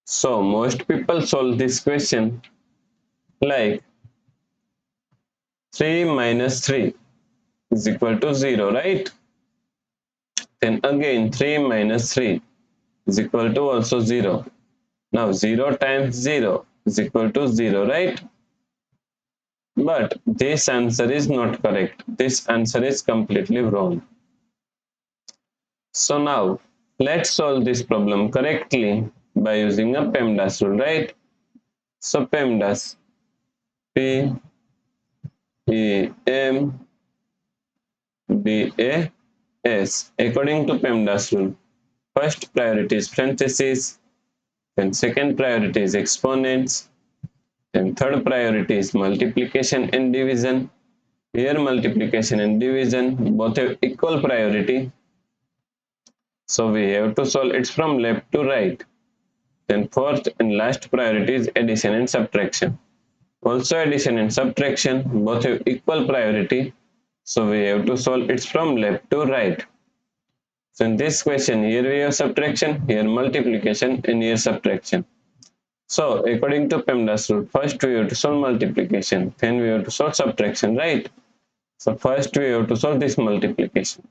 So most people solve this question like 3 minus 3 is equal to 0, right? Then again 3 minus 3 is equal to also 0. Now 0 times 0 is equal to 0, right? But this answer is not correct. This answer is completely wrong. So now let's solve this problem correctly by using a PEMDAS rule, right? So PEMDAS, P E M D A S. According to PEMDAS rule, first priority is parentheses, then second priority is exponents, then third priority is multiplication and division. Here multiplication and division both have equal priority. So we have to solve it from left to right. Then fourth and last priority is addition and subtraction. Also addition and subtraction both have equal priority. So we have to solve it from left to right. So in this question, here we have subtraction, here multiplication, and here subtraction. So according to PEMDAS rule, first we have to solve multiplication, then we have to solve subtraction, right? So first we have to solve this multiplication.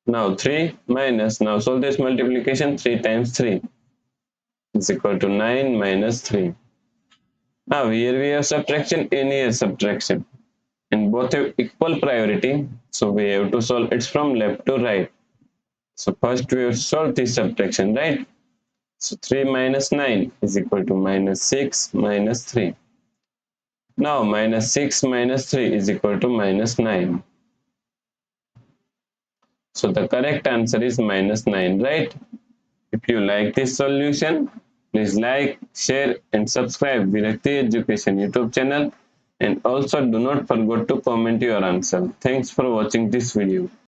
Now 3 minus, now solve this multiplication, 3 times 3 is equal to 9 minus 3. Now here we have subtraction and here subtraction, and both have equal priority, so we have to solve it from left to right. So first we have to solve this subtraction, right? So 3 minus 9 is equal to minus 6 minus 3. Now minus 6 minus 3 is equal to minus 9. So the correct answer is minus 9, right? If you like this solution, please like, share and subscribe Virakti Education YouTube channel, and also do not forget to comment your answer. Thanks for watching this video.